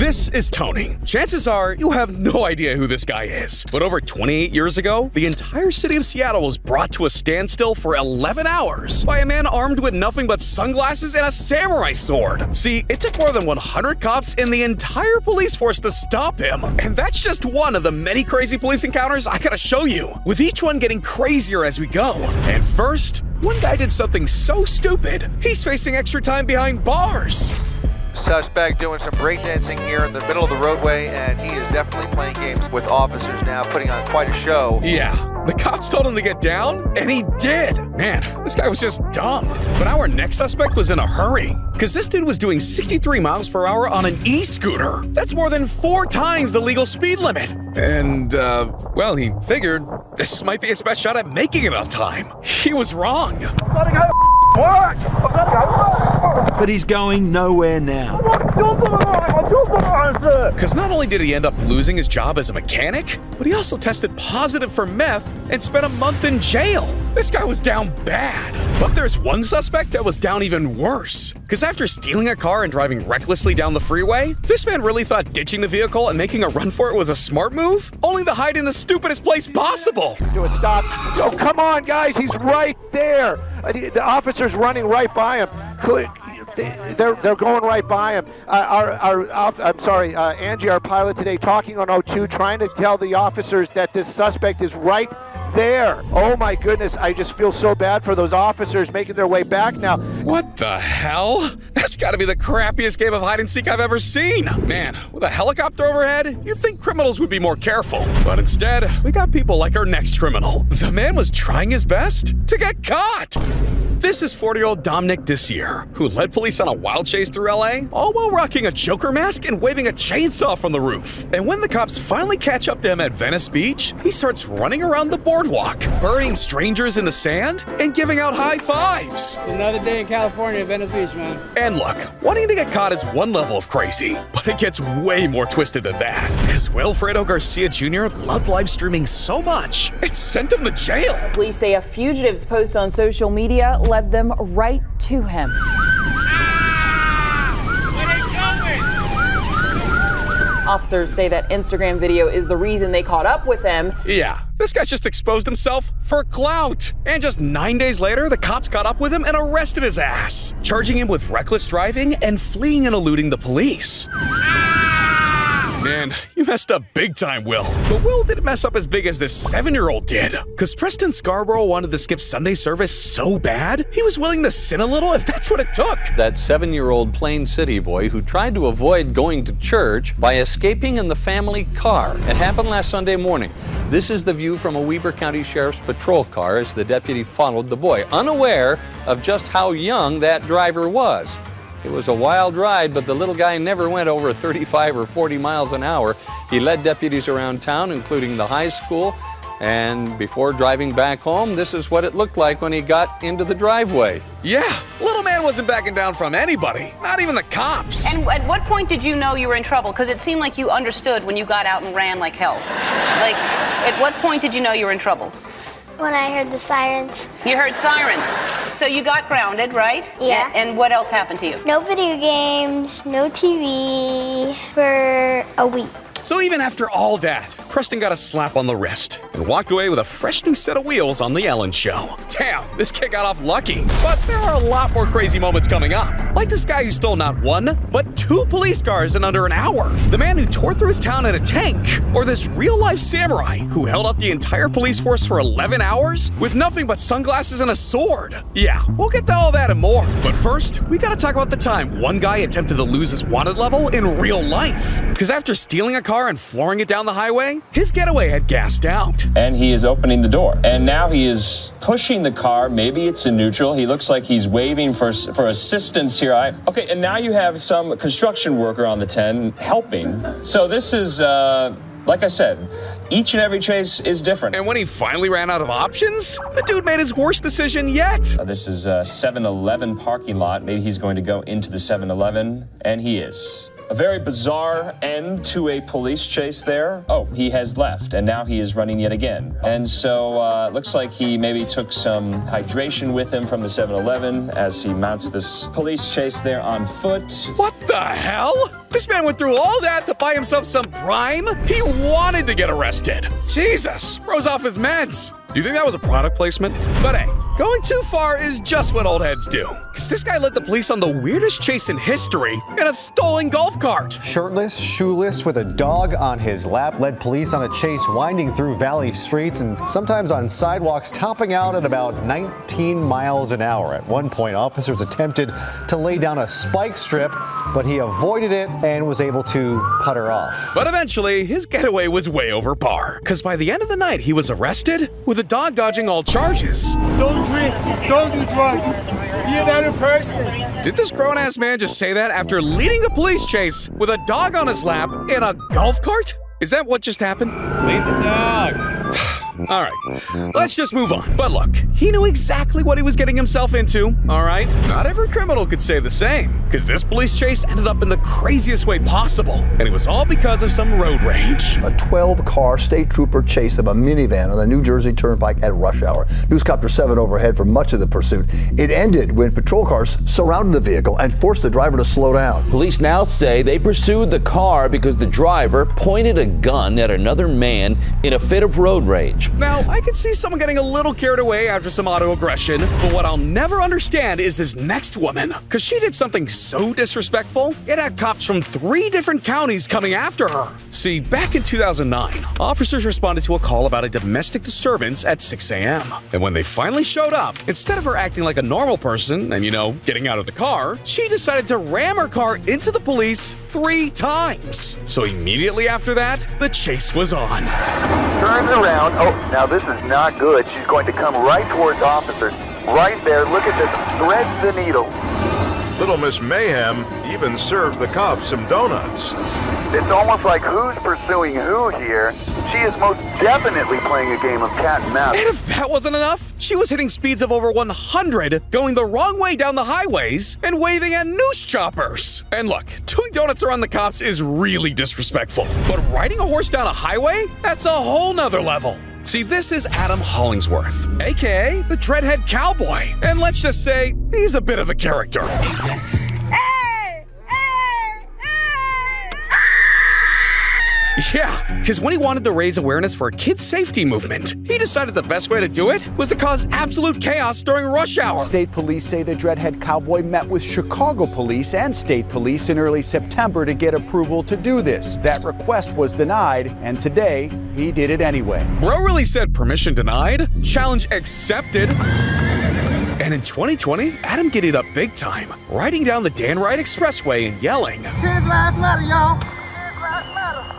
This is Tony. Chances are you have no idea who this guy is. But over 28 years ago, the entire city of Seattle was brought to a standstill for 11 hours by a man armed with nothing but sunglasses and a samurai sword. See, it took more than 100 cops and the entire police force to stop him. And that's just one of the many crazy police encounters I gotta show you, with each one getting crazier as we go. And first, one guy did something so stupid, he's facing extra time behind bars. Suspect doing some breakdancing here in the middle of the roadway, and he is definitely playing games with officers now, putting on quite a show. Yeah, the cops told him to get down, and he did. Man, this guy was just dumb. But our next suspect was in a hurry, because this dude was doing 63 miles per hour on an e-scooter. That's more than 4 times the legal speed limit. And, well, he figured this might be his best shot at making it on time. He was wrong. But he's going nowhere now. Because not only did he end up losing his job as a mechanic, but he also tested positive for meth and spent a month in jail. This guy was down bad. But there's one suspect that was down even worse. Because after stealing a car and driving recklessly down the freeway, this man really thought ditching the vehicle and making a run for it was a smart move, only to hide in the stupidest place possible. Do it, stop. Oh, come on, guys, he's right there. The officer's running right by him. They're going right by him. Angie, our pilot today, talking on O2, trying to tell the officers that this suspect is right there. Oh my goodness, I just feel so bad for those officers making their way back now. What the hell? That's gotta be the crappiest game of hide and seek I've ever seen. Man, with a helicopter overhead, you'd think criminals would be more careful. But instead, we got people like our next criminal. The man was trying his best to get caught. This is 40-year-old Dominic Desir, who led police on a wild chase through LA, all while rocking a Joker mask and waving a chainsaw from the roof. And when the cops finally catch up to him at Venice Beach, he starts running around the boardwalk, burying strangers in the sand and giving out high fives. Another day in California, Venice Beach, man. And look, wanting to get caught is one level of crazy, but it gets way more twisted than that. Because Wilfredo Garcia Jr. loved live streaming so much, it sent him to jail. Police say a fugitive's post on social media led them right to him. Officers say that Instagram video is the reason they caught up with him. Yeah, this guy just exposed himself for clout. And just 9 days later, the cops caught up with him and arrested his ass, charging him with reckless driving and fleeing and eluding the police. Man, you messed up big time, Will. But Will didn't mess up as big as this 7-year-old did. Because Preston Scarborough wanted to skip Sunday service so bad, he was willing to sin a little if that's what it took. That 7-year-old Plain City boy who tried to avoid going to church by escaping in the family car. It happened last Sunday morning. This is the view from a Weber County Sheriff's patrol car as the deputy followed the boy, unaware of just how young that driver was. It was a wild ride, but the little guy never went over 35 or 40 miles an hour. He led deputies around town, including the high school, and before driving back home, this is what it looked like when he got into the driveway. Yeah, little man wasn't backing down from anybody, not even the cops. And at what point did you know you were in trouble? Because it seemed like you understood when you got out and ran like hell. Like, at what point did you know you were in trouble? When I heard the sirens. You heard sirens. So you got grounded, right? Yeah. And what else happened to you? No video games, no TV for a week. So even after all that, Preston got a slap on the wrist and walked away with a fresh new set of wheels on The Ellen Show. Damn, this kid got off lucky. But there are a lot more crazy moments coming up. Like this guy who stole not 1, but 2 police cars in under an hour. The man who tore through his town in a tank. Or this real-life samurai who held up the entire police force for 11 hours with nothing but sunglasses and a sword. Yeah, we'll get to all that and more. But first, we gotta talk about the time one guy attempted to lose his wanted level in real life. Because after stealing a car and flooring it down the highway, his getaway had gassed out. And he is opening the door. And now he is pushing the car. Maybe it's in neutral. He looks like he's waving for assistance here. Okay, and now you have some construction worker on the 10 helping. So this is, like I said, each and every chase is different. And when he finally ran out of options, the dude made his worst decision yet. This is a 7-Eleven parking lot. Maybe he's going to go into the 7-Eleven, and he is. A very bizarre end to a police chase there. Oh, he has left, and now he is running yet again. And so looks like he maybe took some hydration with him from the 7-Eleven as he mounts this police chase there on foot. What the hell? This man went through all that to buy himself some prime? He wanted to get arrested. Jesus, bro's off his meds. Do you think that was a product placement? But hey, going too far is just what old heads do. Because this guy led the police on the weirdest chase in history in a stolen golf cart. Shirtless, shoeless, with a dog on his lap, led police on a chase winding through valley streets and sometimes on sidewalks, topping out at about 19 miles an hour. At one point, officers attempted to lay down a spike strip, but he avoided it and was able to putter off. But eventually, his getaway was way over par. Because by the end of the night, he was arrested with a dog dodging all charges. Don't drink, don't do drugs, be a better person. Did this grown-ass man just say that after leading a police chase with a dog on his lap in a golf cart? Is that what just happened? Leave the dog. All right, let's just move on. But look, he knew exactly what he was getting himself into, all right? Not every criminal could say the same, because this police chase ended up in the craziest way possible, and it was all because of some road rage. A 12-car state trooper chase of a minivan on the New Jersey Turnpike at rush hour. Newscopter 7 overhead for much of the pursuit. It ended when patrol cars surrounded the vehicle and forced the driver to slow down. Police now say they pursued the car because the driver pointed a gun at another man in a fit of road rage. Now, I could see someone getting a little carried away after some auto-aggression, but what I'll never understand is this next woman, because she did something so disrespectful, it had cops from 3 different counties coming after her. See, back in 2009, officers responded to a call about a domestic disturbance at 6 a.m. And when they finally showed up, instead of her acting like a normal person and, getting out of the car, she decided to ram her car into the police 3 times. So immediately after that, the chase was on. Turns around. Oh, now this is not good. She's going to come right towards officers. Right there. Look at this. Threads the needle. Little Miss Mayhem even serves the cops some donuts. It's almost like who's pursuing who here. She is most definitely playing a game of cat and mouse. And if that wasn't enough, she was hitting speeds of over 100, going the wrong way down the highways, and waving at noose choppers. And look, doing donuts around the cops is really disrespectful. But riding a horse down a highway? That's a whole nother level. See, this is Adam Hollingsworth, aka the Dreadhead Cowboy. And let's just say, he's a bit of a character. Yeah, because when he wanted to raise awareness for a kids' safety movement, he decided the best way to do it was to cause absolute chaos during rush hour. State police say the Dreadhead Cowboy met with Chicago police and state police in early September to get approval to do this. That request was denied, and today, he did it anyway. Bro really said permission denied, challenge accepted. And in 2020, Adam get it up big time, riding down the Dan Wright Expressway and yelling, Kids lives matter, y'all.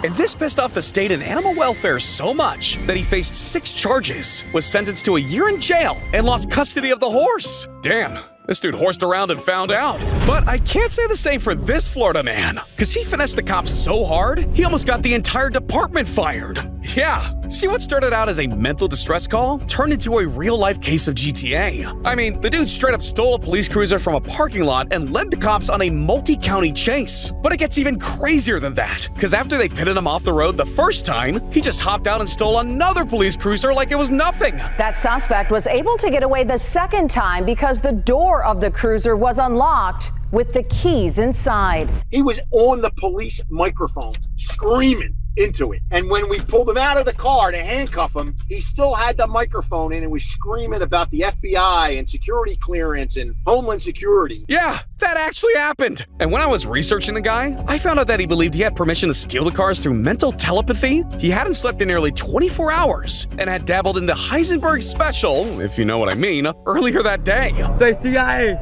And this pissed off the state and animal welfare so much that he faced 6 charges, was sentenced to a year in jail, and lost custody of the horse. Damn, this dude horsed around and found out. But I can't say the same for this Florida man, because he finessed the cops so hard, he almost got the entire department fired. Yeah, see what started out as a mental distress call turned into a real-life case of GTA. I mean, the dude straight up stole a police cruiser from a parking lot and led the cops on a multi-county chase. But it gets even crazier than that, because after they pitted him off the road the first time, he just hopped out and stole another police cruiser like it was nothing. That suspect was able to get away the second time because the door of the cruiser was unlocked with the keys inside. He was on the police microphone screaming into it. And when we pulled him out of the car to handcuff him, he still had the microphone in and was screaming about the FBI and security clearance and Homeland Security. Yeah, that actually happened. And when I was researching the guy, I found out that he believed he had permission to steal the cars through mental telepathy. He hadn't slept in nearly 24 hours and had dabbled in the Heisenberg special, if you know what I mean, earlier that day. Say CIA,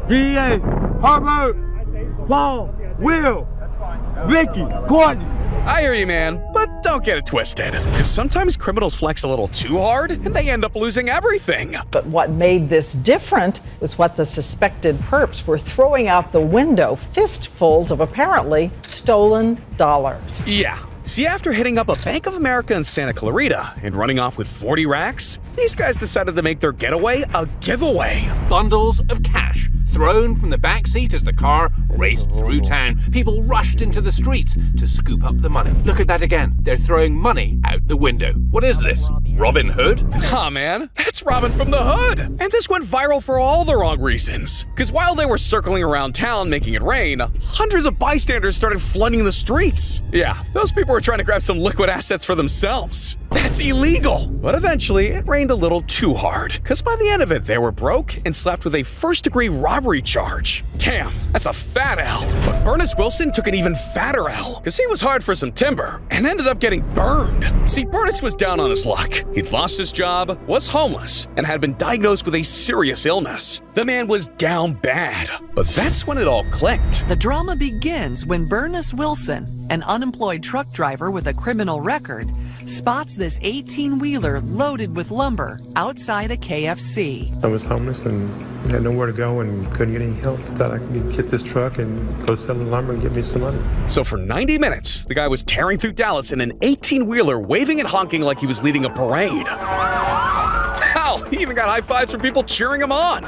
DEA, Harvard, Paul, Will, Vicky, Courtney. I hear you, man, but don't get it twisted. Because sometimes criminals flex a little too hard and they end up losing everything. But what made this different was what the suspected perps were throwing out the window, fistfuls of apparently stolen dollars. Yeah. See, after hitting up a Bank of America in Santa Clarita and running off with 40 racks, these guys decided to make their getaway a giveaway. Bundles of cash thrown from the back seat as the car raced through town. People rushed into the streets to scoop up the money. Look at that again. They're throwing money out the window. What is this? Robin Hood? Nah, man, that's Robin from the Hood. And this went viral for all the wrong reasons. Because while they were circling around town making it rain, hundreds of bystanders started flooding the streets. Yeah, those people were trying to grab some liquid assets for themselves. That's illegal. But eventually, it rained a little too hard. Because by the end of it, they were broke and slapped with a first-degree robbery charge. Damn, that's a fat L. But Bernice Wilson took an even fatter L. Because he was hard for some timber and ended up getting burned. See, Bernice was down on his luck. He'd lost his job, was homeless, and had been diagnosed with a serious illness. The man was down bad. But that's when it all clicked. The drama begins when Bernice Wilson, an unemployed truck driver with a criminal record, spots this 18-wheeler loaded with lumber outside a KFC. I was homeless and had nowhere to go and couldn't get any help. Thought I could get this truck and go sell the lumber and get me some money. So for 90 minutes, the guy was tearing through Dallas in an 18-wheeler, waving and honking like he was leading a parade. Hell, he even got high fives from people cheering him on.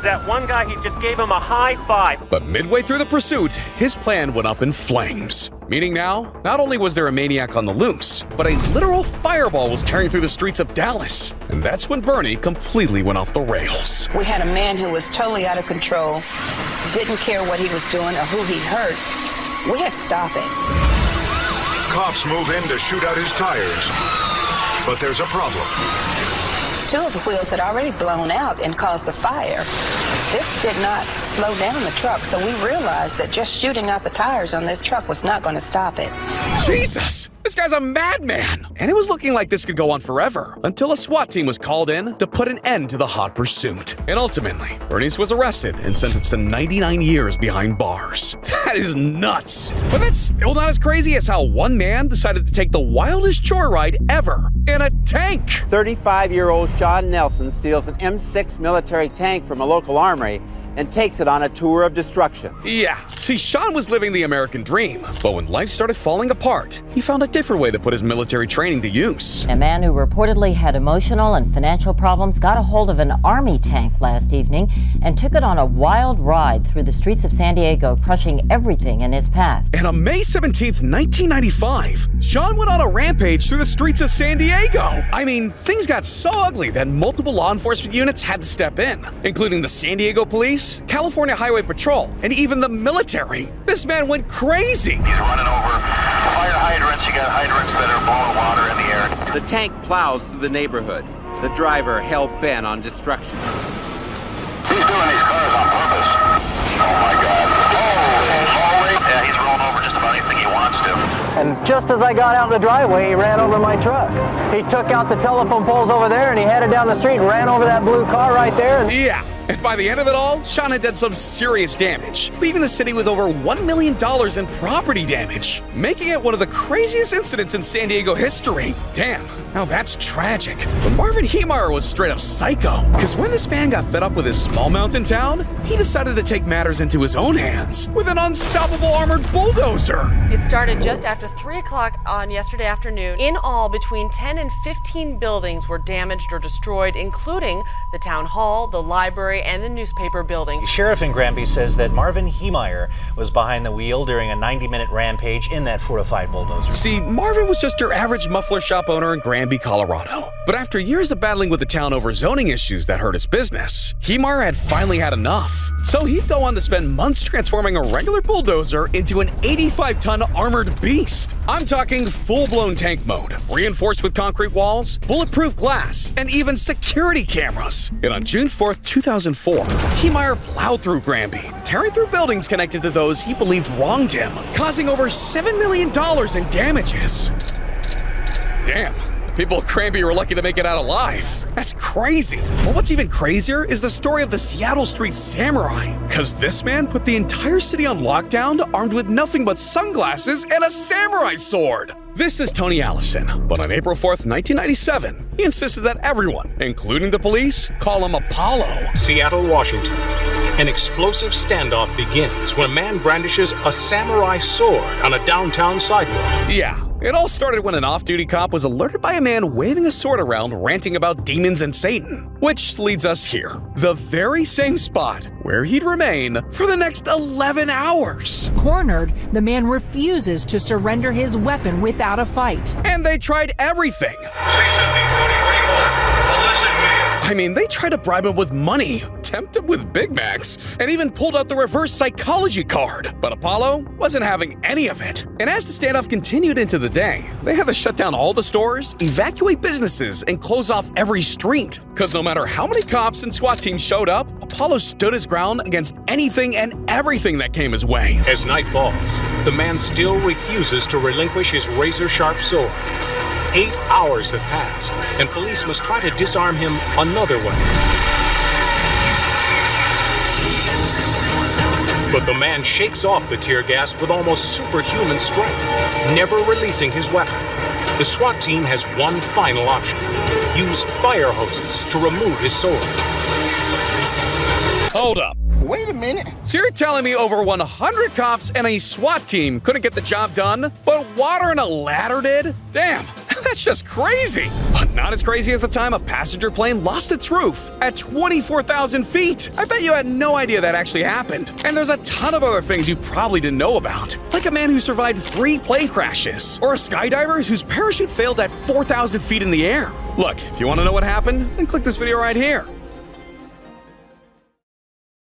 That one guy, he just gave him a high five. But midway through the pursuit, his plan went up in flames. Meaning now, not only was there a maniac on the loose, but a literal fireball was tearing through the streets of Dallas. And that's when Bernie completely went off the rails. We had a man who was totally out of control, didn't care what he was doing or who he hurt. We had to stop it. Cops move in to shoot out his tires. But there's a problem. Two of the wheels had already blown out and caused a fire. This did not slow down the truck, so we realized that just shooting out the tires on this truck was not going to stop it. Jesus! This guy's a madman! And it was looking like this could go on forever, until a SWAT team was called in to put an end to the hot pursuit. And ultimately, Bernice was arrested and sentenced to 99 years behind bars. That is nuts! But that's still not as crazy as how one man decided to take the wildest joyride ever in a tank! 35-year-old Sean Nelson steals an M6 military tank from a local armory and takes it on a tour of destruction. Yeah, see, Sean was living the American dream, but when life started falling apart, he found a different way to put his military training to use. A man who reportedly had emotional and financial problems got a hold of an army tank last evening and took it on a wild ride through the streets of San Diego, crushing everything in his path. And on May 17th, 1995, Sean went on a rampage through the streets of San Diego. I mean, things got so ugly that multiple law enforcement units had to step in, including the San Diego Police, California Highway Patrol, and even the military. This man went crazy. He's running over fire hydrants. You got hydrants that are blowing water in the air. The tank plows through the neighborhood, the driver hell-bent on destruction. He's doing these cars on purpose. Oh my God. Yeah, he's rolling over just about anything he wants to. And just as I got out in the driveway, he ran over my truck. He took out the telephone poles over there and he headed down the street and ran over that blue car right there. Yeah. And by the end of it all, Sean had done some serious damage, leaving the city with over $1 million in property damage, making it one of the craziest incidents in San Diego history. Damn, now that's tragic. But Marvin Heemeyer was straight up psycho, because when this man got fed up with his small mountain town, he decided to take matters into his own hands with an unstoppable armored bulldozer. It started just after 3 o'clock on yesterday afternoon. In all, between 10 and 15 buildings were damaged or destroyed, including the town hall, the library, and the newspaper building. Sheriff in Granby says that Marvin Heemeyer was behind the wheel during a 90-minute rampage in that fortified bulldozer. See, Marvin was just your average muffler shop owner in Granby, Colorado. But after years of battling with the town over zoning issues that hurt his business, Heemeyer had finally had enough. So he'd go on to spend months transforming a regular bulldozer into an 85-ton armored beast. I'm talking full-blown tank mode, reinforced with concrete walls, bulletproof glass, and even security cameras. And on June 4th, 2004, Heemeyer plowed through Granby, tearing through buildings connected to those he believed wronged him, causing over $7 million in damages. Damn. People at Granby were lucky to make it out alive. That's crazy. But what's even crazier is the story of the Seattle Street Samurai. Because this man put the entire city on lockdown armed with nothing but sunglasses and a samurai sword. This is Tony Allison, but on April 4th, 1997, he insisted that everyone, including the police, call him Apollo. Seattle, Washington. An explosive standoff begins when a man brandishes a samurai sword on a downtown sidewalk. Yeah, It all started when an off-duty cop was alerted by a man waving a sword around, ranting about demons and Satan. Which leads us here, the very same spot where he'd remain for the next 11 hours. Cornered, the man refuses to surrender his weapon without a fight. And they tried everything. I mean, they tried to bribe him with money, tempt him with Big Macs, and even pulled out the reverse psychology card. But Apollo wasn't having any of it. And as the standoff continued into the day, they had to shut down all the stores, evacuate businesses, and close off every street. Because no matter how many cops and SWAT teams showed up, Apollo stood his ground against anything and everything that came his way. As night falls, the man still refuses to relinquish his razor-sharp sword. 8 hours have passed, and police must try to disarm him another way. But the man shakes off the tear gas with almost superhuman strength, never releasing his weapon. The SWAT team has one final option: use fire hoses to remove his sword. Hold up. Wait a minute. So you're telling me over 100 cops and a SWAT team couldn't get the job done, but water and a ladder did? Damn, that's just crazy. But not as crazy as the time a passenger plane lost its roof at 24,000 feet. I bet you had no idea that actually happened. And there's a ton of other things you probably didn't know about, like a man who survived 3 plane crashes, or a skydiver whose parachute failed at 4,000 feet in the air. Look, if you want to know what happened, then click this video right here.